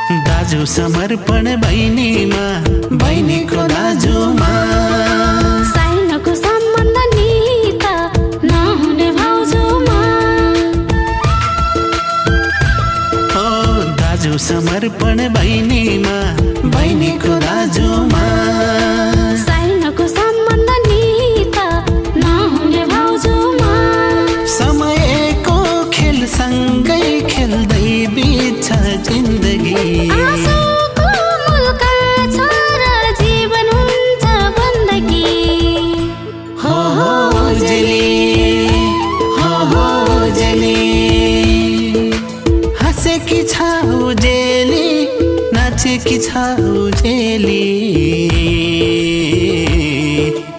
दाजु समर्पण बहिनीमा, बहिनीको दाजुमा। साइनको सम्बन्ध निहित नहुने भाउजूमा। ओ दाजु समर्पण बहिनीमा, बहिनीको दाजुमा। साइनको सम्बन्ध निहित नहुने भाउजूमा। समयको खेल सँगै खेल्दै बित्छ जिन्दगी। आँसुको मुल्का छ र जीवन हुन्छ बन्दगी। हो उजेली, हो उजेली। हाँसेकी छ उजेली, नाचेकी छ उजेली।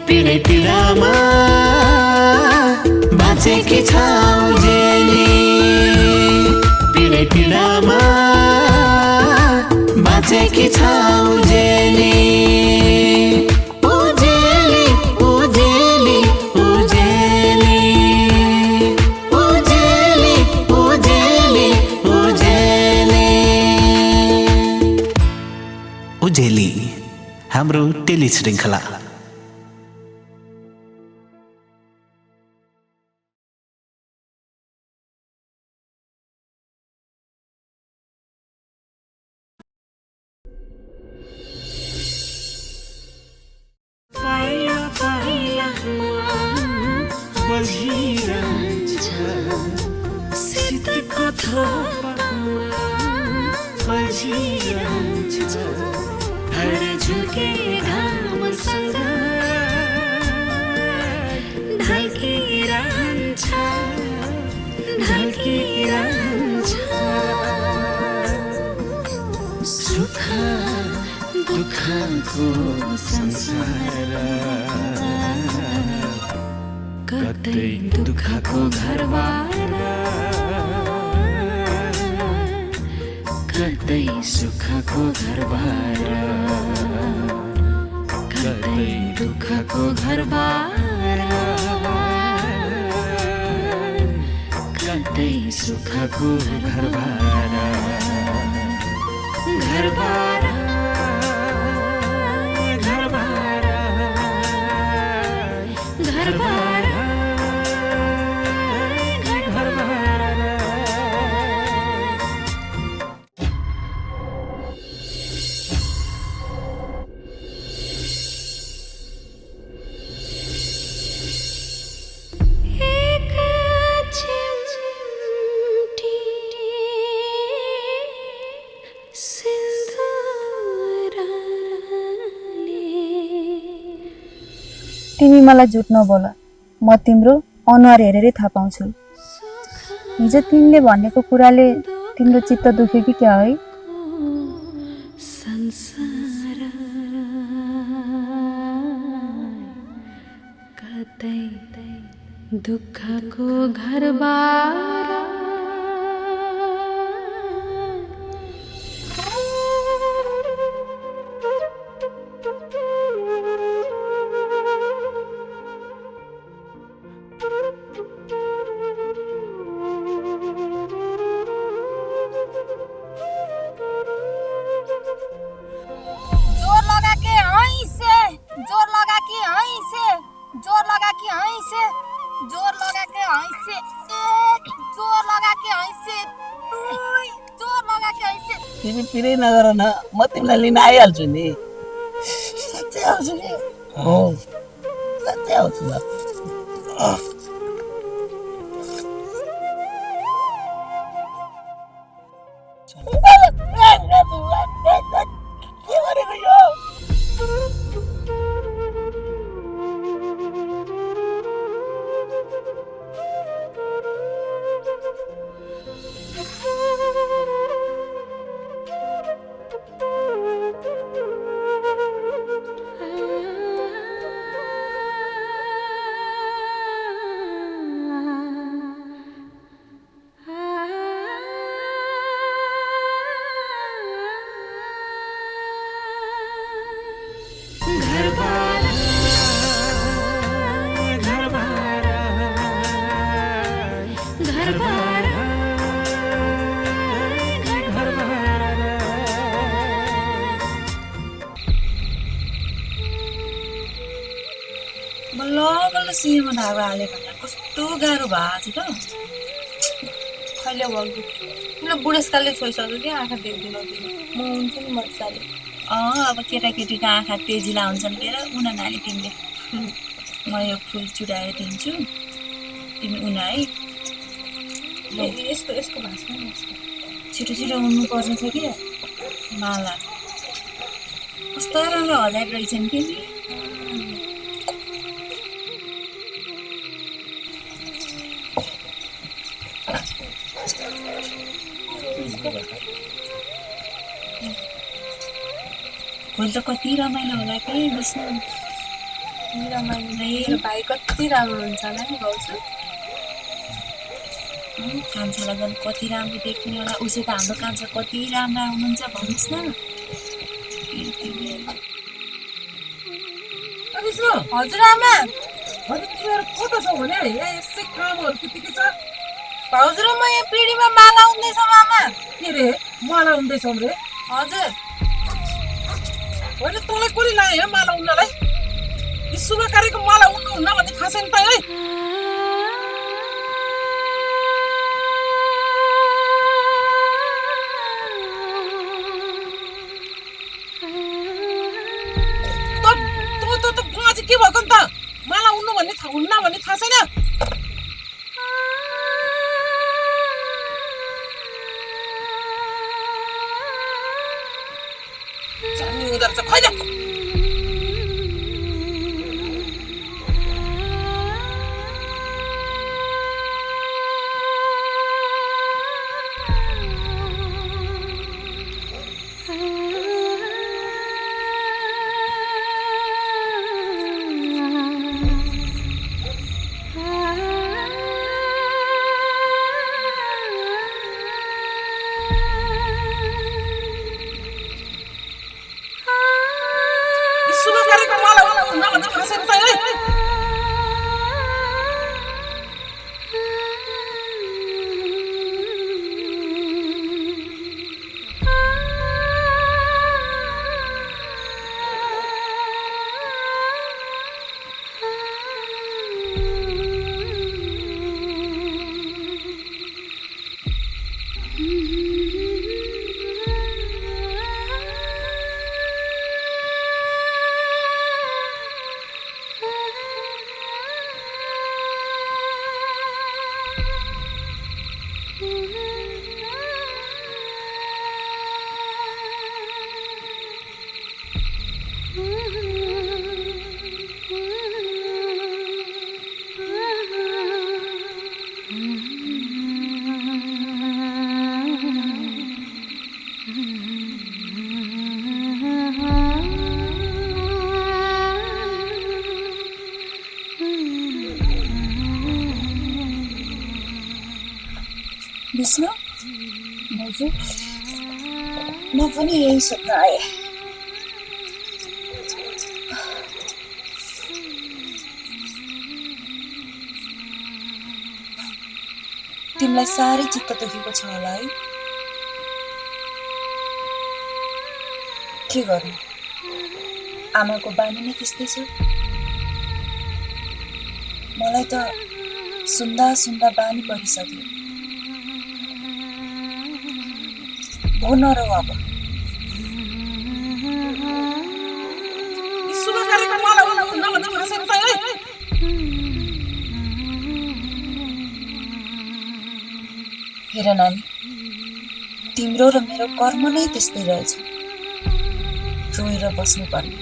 पीडै पीडामा बाँचेकी छ उजेली। पीडै पीडामा बाँचेकी छ उजेली। उजेली उजेली उजेली उजेली उजेली उजेली। उजेली हाम्रो टेली श्रृङ्खला। सुख दुःखको संसार, कतै दुःखको घरबार, कतै सुखको घरबार, कतै दुःखको घरबार, कतै सुखको घरबार। घरबार घरबार घरबार घरबार। एक चिमटी तिमी मलाई झुट नबोल, म तिम्रो अनुहार हेरेरै थाहा पाउँछु। हिजो तिमीले भनेको कुराले तिम्रो चित्त दुख्यो कि क्या है? संसार कतै दुःखको घरबार, तिमी पिरै नगर न, म तिमीलाई लिन आइहाल्छु नि। साँच्चै आउँछु नि। हो साँच्चै आउँछु ल। के गरेको यो? मजाले सिँहमा धागो हाले भन्दा कस्तो गाह्रो भएको छ त कहिले भएको मलाई बुढेसकालले छोइसक्यो कि आँखा देख्दिन म हुन्छु नि मजाले अब केटाकेटीको आँखा तेजिला हुन्छन् के र उना नानी तिमीले म यो फुल चुडाएर दिन्छु तिमी उना है यसको यसको भाषा छिटो छिटो उन्नुपर्छ छ कि माला कस्तो राम्रो हजार रहेछन् कि नि भोलि त कति रमाइलो होला कि विष्णु रमाइलो मेरो भाइ कति राम्रो हुन्छ होला नि भाउजू कान्छालाई झन् कति राम्रो देखिने होला उसै त हाम्रो कान्छा कति राम्रा हुनुहुन्छ भन्नुहोस् न विष्णु हजुर आमा तिमीहरू कता छौ भने यहाँ यसै कामहरू त्यतिकै छ भाउजू र म यहाँ पिँढीमा माला उन्दैछौँ आमा के रे माला उन्दैछौ रे हजुर होइन तँलाई कसले लायो माला उन्नलाई यी शुभ कार्यको माला उन्नुहुन्न भन्ने थाहा छैन त है त बुवा चाहिँ के भएको नि त माला उन्नु भन्ने हुन्न भन्ने थाहा छैन उनीहरू चाहिँ खै विष्णु हजुर म पनि यही सोध्न आएँ तिमीलाई साह्रै चित्त दुखेको छ होला है के गर्नु आमाको बानी नै त्यस्तै छ मलाई त सुन्दा सुन्दा बानी परिसक्यो भो नरौ अब शुभ कार्यको माला उन्नुहुन्न भन्ने थाहा छैन त है हेर नानी तिम्रो र मेरो कर्म नै त्यस्तै रहेछ रोएर बस्नुपर्ने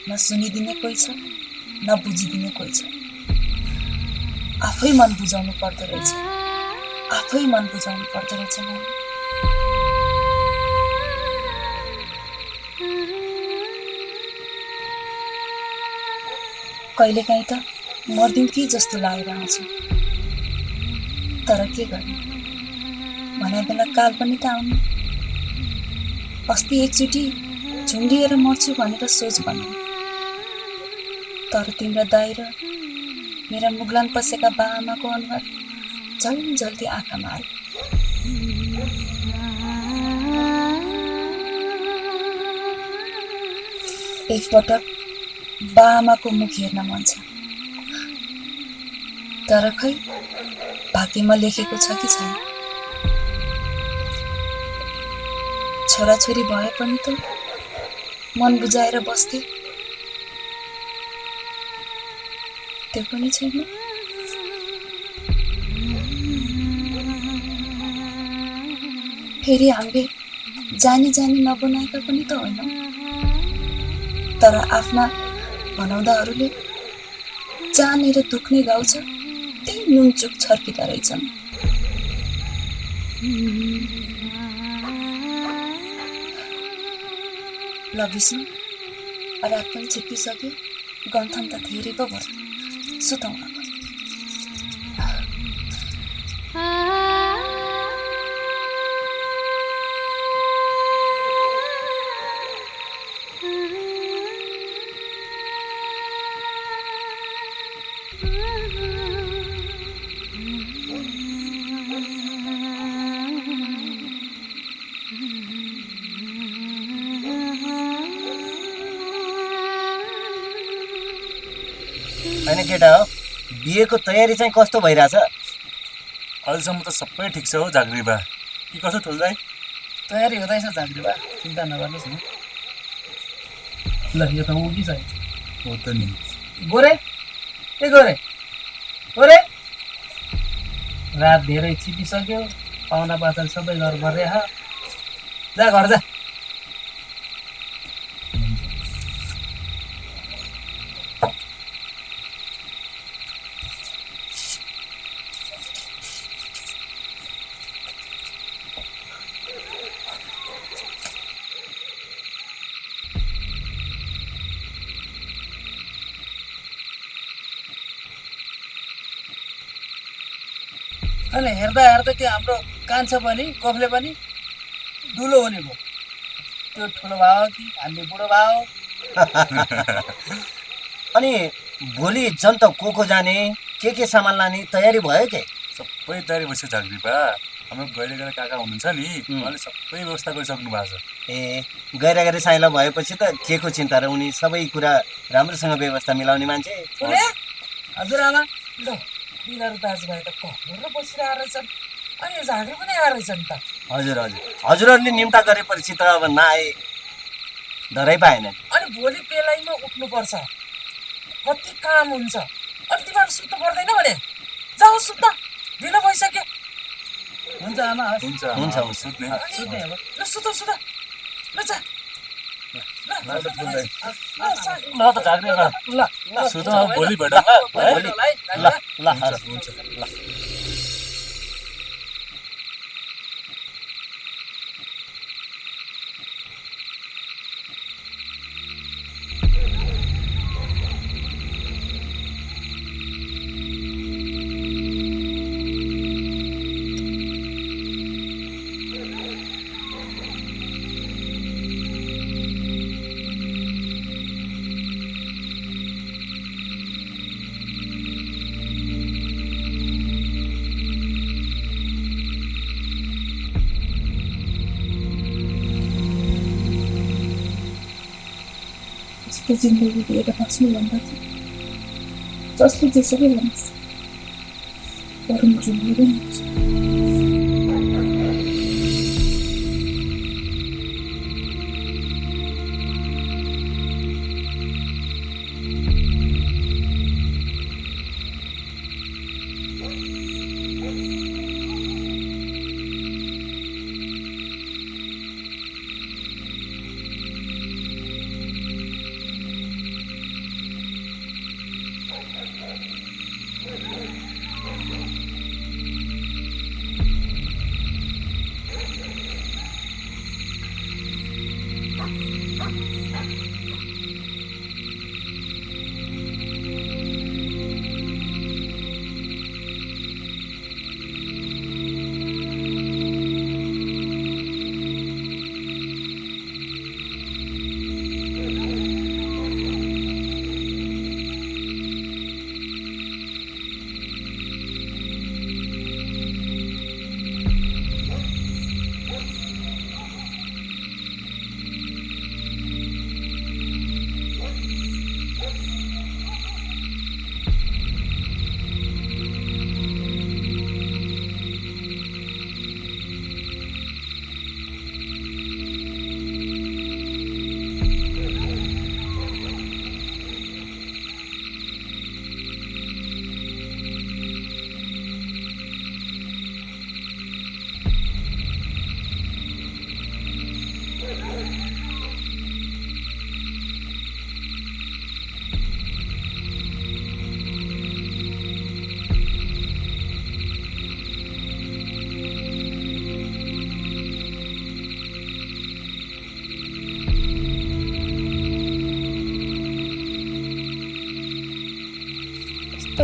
न सुनिदिने कोही छ न बुझिदिने कोही छ आफै मन बुझाउनु पर्दो रहेछ आफै मन बुझाउनु पर्दो रहेछ नानी कहिलेकाहीँ त मर्दिउँ कि जस्तो लागेर आउँछ तर के गर्ने भने बेला काल पनि त आउने अस्ति एकचोटि झुन्डिएर मर्छु भनेर सोच बनाऊ तर तिम्रो दाइ र मेरा मुगलान पसेका बा आमाको अनुहार जल्दी आँखामा आयो एकपटक बा आमाको मुख हेर्न मन छ तर खै भाग्यमा लेखेको छ कि छैन। छोराछोरी भए पनि त मन बुझाएर बस्थे, त्यो पनि छैन। फेरि हामीले जानी जानी नबनाएका पनि त होइनौँ, तर आफ्ना भनाउँदाहरूले जानेर दुख्ने गाउँ छ त्यही नुनचुक छर्किँदा रहेछन्। ल विष्णु, रात पनि छिप्पिसक्यो, गन्थन त धेरै पो भयो, सुतौँ अब। होइन केटा हो, बिहेको तयारी चाहिँ कस्तो भइरहेछ? अहिलेसम्म त सबै ठिक छ हो झाँक्री बा। के कसो ठुल्दै? तयारी हुँदैछ झाँक्री बा, चिन्ता नगर्नुहोस् न। ल यो त उठिसक्यो। हो त नि। गोरे, ए गोरे, गोरे, रात धेरै छिपिसक्यो, पाहुना पाचल सबै घर भरे जा घर जा। अनि हेर्दा हेर्दा त्यो हाम्रो कान्छा पनि कोफले पनि ठुलो हुने भयो। त्यो ठुलो भयो कि हामी बुढो भयो? अनि भोलि जन्त को जाने, के सामान लाने तयारी भयो के? सबै तयारी भइसक्यो झाँक्री बा। हाम्रो गैरे गएर काका हुनुहुन्छ नि, उहाँले सबै व्यवस्था गरिसक्नु भएको छ। ए गैरा साइला भएपछि त के को चिन्ता र, उनी सबै कुरा राम्रोसँग व्यवस्था मिलाउने मान्छे। हजुरआमा, ल यिनीहरू दाजुभाइ त घरमा बसिरहेको रहेछन्, अनि झाँक्री पनि आएर रहेछन् त। हजुर हजुर, हजुरहरूले निम्ता गरेपछि त अब नआए धरै पाएन। अनि भोलि बेलायमा उठ्नुपर्छ, कति काम हुन्छ। अनि तिमीहरू सुत्नु पर्दैन भने जाऊ सुत्न, ढिलो भइसक्यो। हुन्छ आमा, हुन्छ हुन्छ, हुन्छ सुत्ने। सुत्ने अब। ल सुत सुत, ल जा ल त ठुल्दै। ल ल त झाँक्री बा, ल सुत भोलि भेटौँ ल। भोलि ल ल हुन्छ। ल। यस्तो जिन्दगी दिएर बस्नुभन्दा चाहिँ जसले जेसुकै भनोस्, बरु म जिन्दगी नै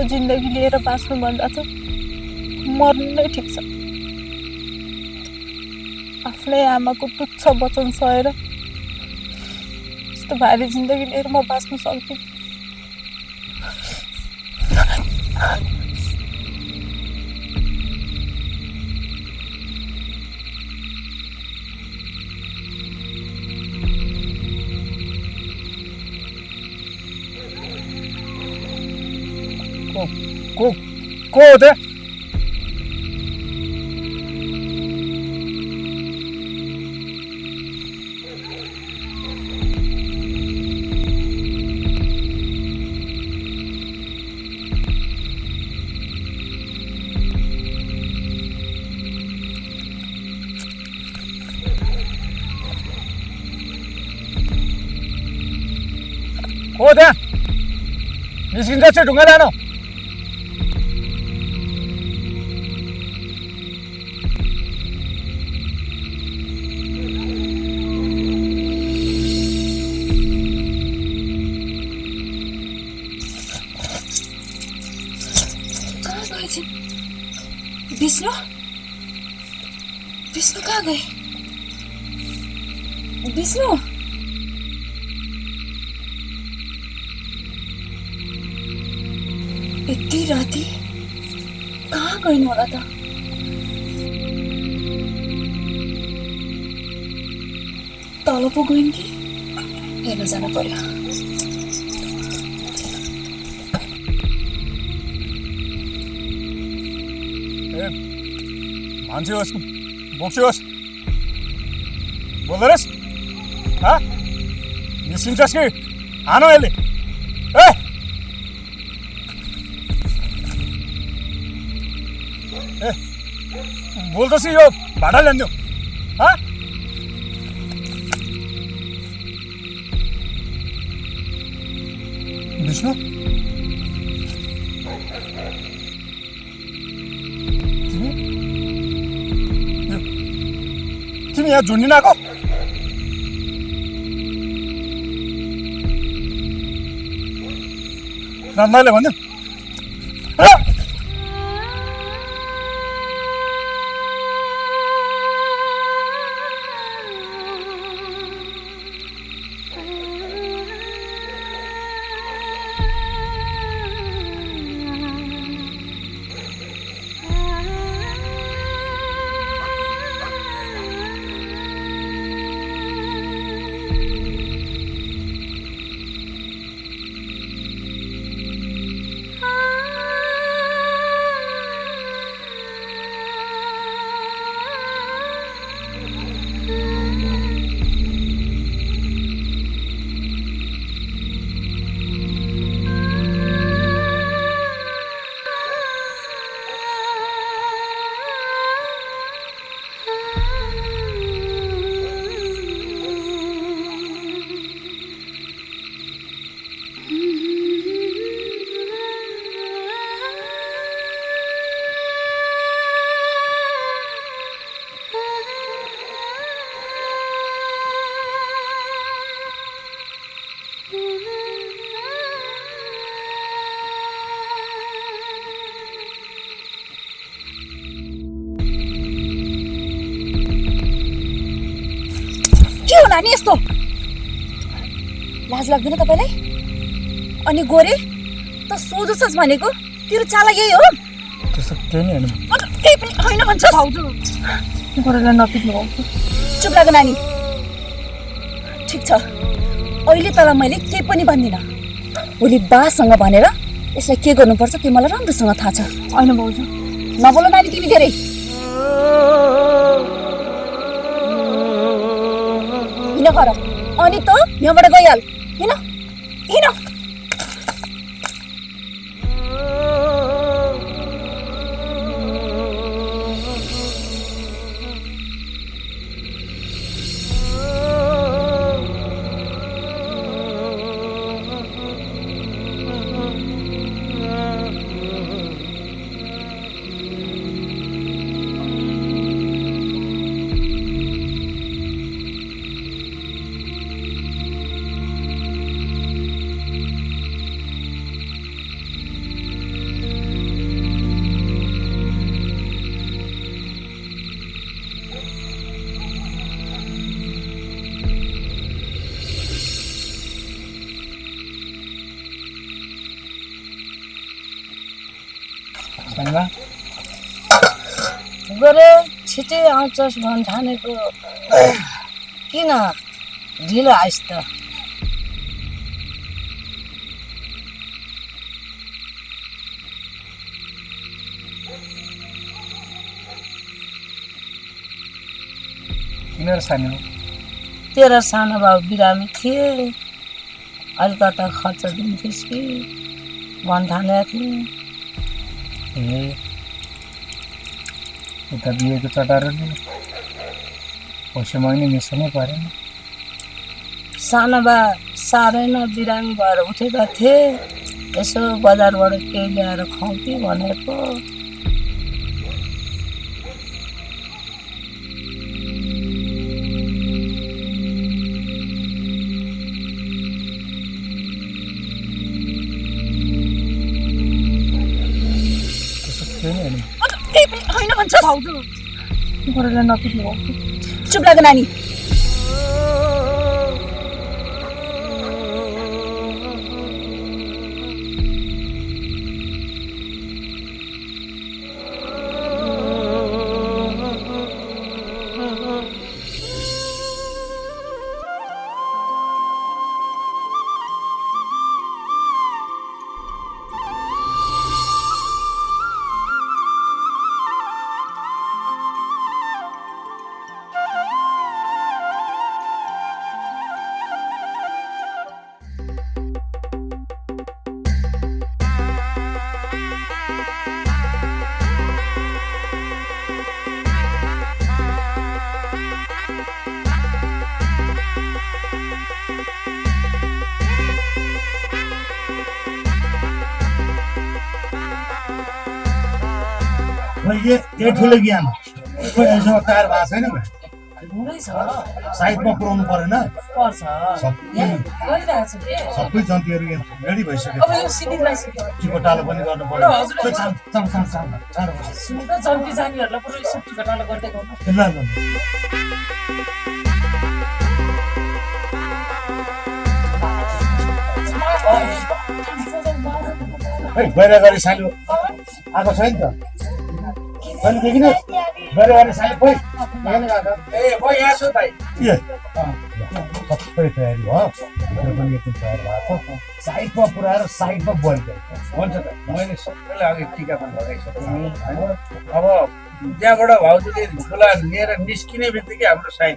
तुच्छ जिन्दगी लिएर बाँच्नुभन्दा त मर्नु नै ठिक छ। आफ्नै आमाको तुच्छ वचन सहेर यस्तो भारी जिन्दगी लिएर म बाँच्न सक्दिनँ। को हो त्यहाँ? हो त्यहाँ निस्किन्छ चाहिँ ढुङ्गा लानु। कहाँ गएछन्? विष्णु विष्णु कहाँ गए? विष्णु यति राति कहाँ गइनु होला त? तल पो गइन् कि? हेर्न जानु पर्यो। मान्छे होस् बोक्से होस् बोल्दो रहेछ? निस्किन्छस् कि हानो यसले? बोल्दछ यो भाडा ल्याइदियो। विष्णु तिमी यहाँ झुन्डिन आएको? रामदाले भन्यो नानी यस्तो लाज लाग्दैन तपाईलाई? अनि गोरे त सोझो छस् भनेको तेरो चाला यही हो? त्यस्तो केही नि हैन। केही पनि होइन भन्छस्? भाउजू गोरेलाई नपिट्नु भाउजू। चुप लाग नानी। ठिक छ अहिले तँलाई मैले केही पनि भन्दिनँ। भोलि बासँग भनेर यसलाई के गर्नुपर्छ त्यो मलाई राम्रोसँग थाहा छ। होइन भाउजू नबोल नानी तिमी धेरै। हिँड घर अनि त यहाँबाट गइहाल। हिँड हिँड। गरे छिटै आउँछस् भन्ठानेको किन ढिलो आइस् त किन र सानो तेरा सानो बाबु बिरामी थिए अहिले कता खर्च दिन्थिस् कि भन्ठानेको थिएँ ए उता बिहेको चटारोले पैसा मैले मिसाउनै परेन सानो बा साह्रै न बिरामी भएर उठेका थिए यसो बजारबाट केही ल्याएर खुवाउँ कि भनेको होइन भन्छस् घरलाई नपिट्नु चुप लाग नानी ये ठुलो ज्ञान खोइ अहिलेसम्म तयार भएको छैन हुँदै छ साइडमा पुऱ्याउनु परेन पर्छ सबै गरिरहेको छु के सबै जन्तीहरू रेडी भइसक्यो अब यो सिनिलाइसक्यो टिकोटालो पनि गर्नु पर्यो हजुर। खोइ चाँडो बस। सुन्नु त जन्ती जानेहरूलाई पुरै यसो टिकटालो गर्दै गर्नु ल ल खै गएर गरी साइलो आएको छैन त कहिले देखिन गएर गरी साइलो खोइ देखेन गएको ए म यहाँ छु भाइ ए सबै तयारी भयो भित्र पनि एकदम तयार भएको छ साइडमा पुऱ्याएर साइडमा बोइल गरेको हुन्छ त मैले सबैलाई अघि टिका पनि लगाइसकेँ होइन अब त्यहाँबाट भाउजूले झोला लिएर निस्किने बित्तिकै हाम्रो साइड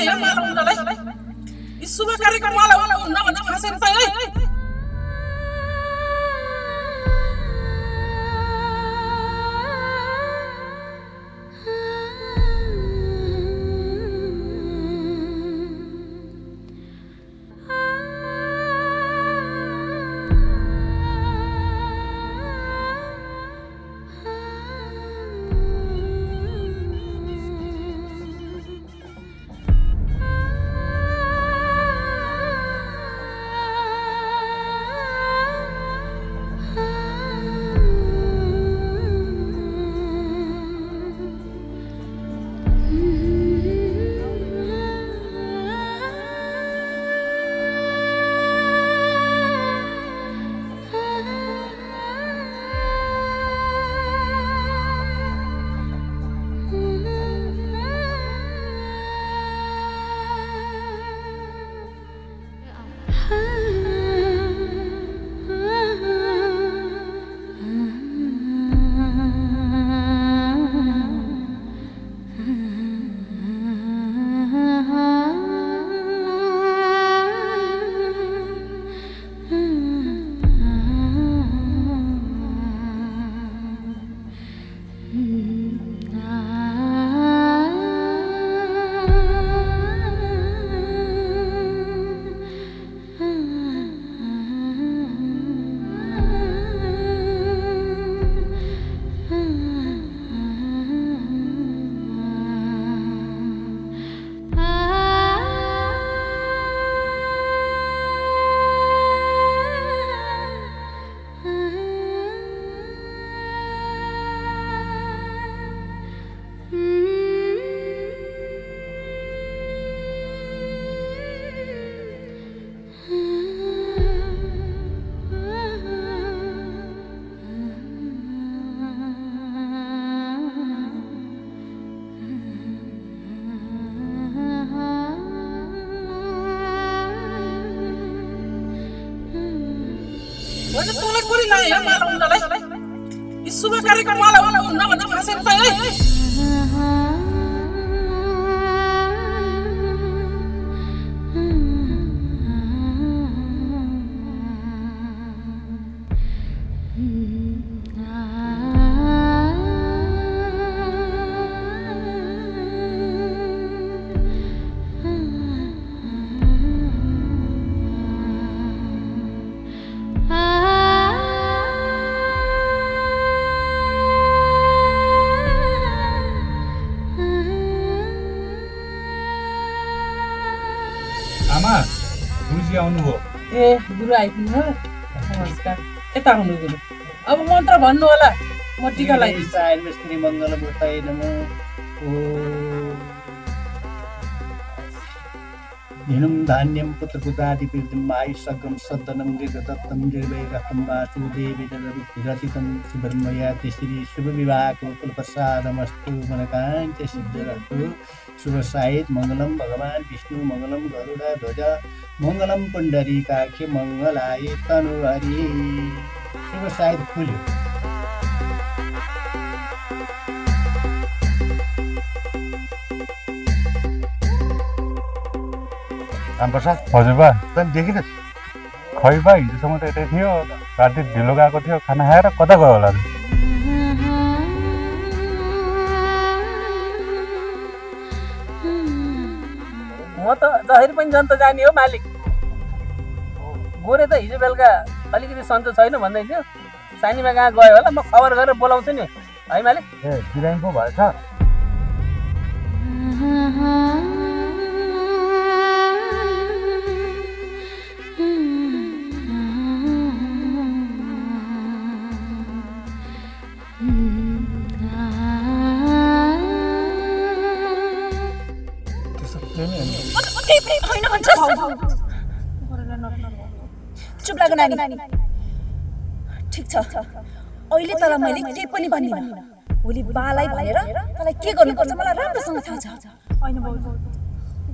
यहाँ मालाउनलाई यी शुभ कार्यक्रमवाला हुन्न भने फाँसेर त है भने तँलाई कोही लाए यहाँ मालाउनलाई यी शुभ कार्यक्रमवाला हुन्न भने फाँसेर त है आमा गुरुजी आउनुभयो ए गुरु आइपुग्नु नमस्कार यता आउनु गुरु अब मन्त्र भन्नु होला म टीका लगाइदिन्छु मिस्त्री मङ्गल मूर्तये नमो धीनं धान्यं पुत्रपुत्रादिपीर्तिं आयुष्यगं सद्दनं दीर्घदत्तं निर्वैरहं वासुदेवी रचितं सुब्रह्मण्या श्री शुभ विवाहको कुलप्रसादमस्तु मनकाङ्क्षे सिद्धिरस्तु शुभ साहित मङ्गलम भगवान् विष्णु मङ्गलम गरुड ध्वज मङ्गलम पुण्डरीकाख्य मङ्गलाय तनुहरि शुभ साहित खुल्यो रामप्रसाद हजुर बा तैँले देखिन खै बा हिजोसम्म त यतै थियो राति ढिलो गएको थियो खाना खाएर कता गयो होला म त जसरी पनि जन्त जाने हो मालिक गोरे त हिजो बेलुका अलिकति सन्चो छैन भन्दै थियो सानीमा कहाँ गयो होला म खबर गरेर बोलाउँछु नि है मालिक ए बिरामी पो भएछ चुप लाग नानी ठिक छ अहिले तँलाई मैले केही पनि भन्दिनँ भोलि बालाई भनेर तँलाई के गर्नुपर्छ मलाई राम्रोसँग थाहा छ होइन बाबु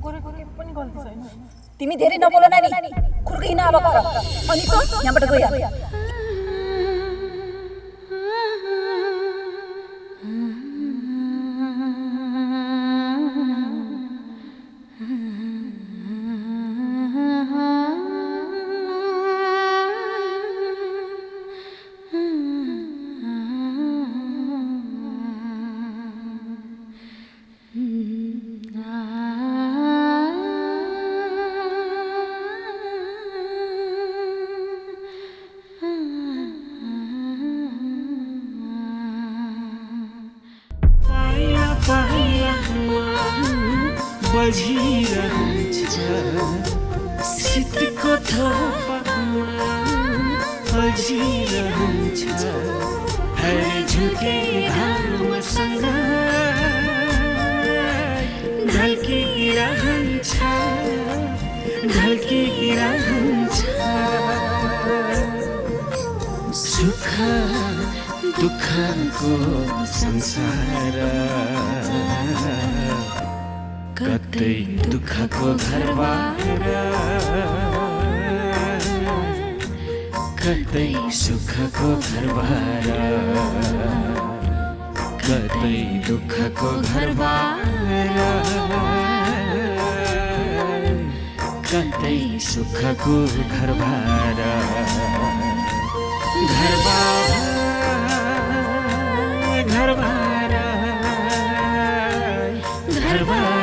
गरेको के पनि गल्ती छैन तिमी धेरै नबोल नानी खुर्कै नआब गर अनि त यहाँबाट गइहाल Hmm. बजिरहन्छ शीतको थोपामा बजिरहन्छ हर झुके घामसँग ढल्किरहन्छ सुख दुःखको संसार कतै दुःखको घरबार कतै सुखको घरबार कतै दुःखको घरबार कतै सुखको घरबार घरबार घरबार घरबार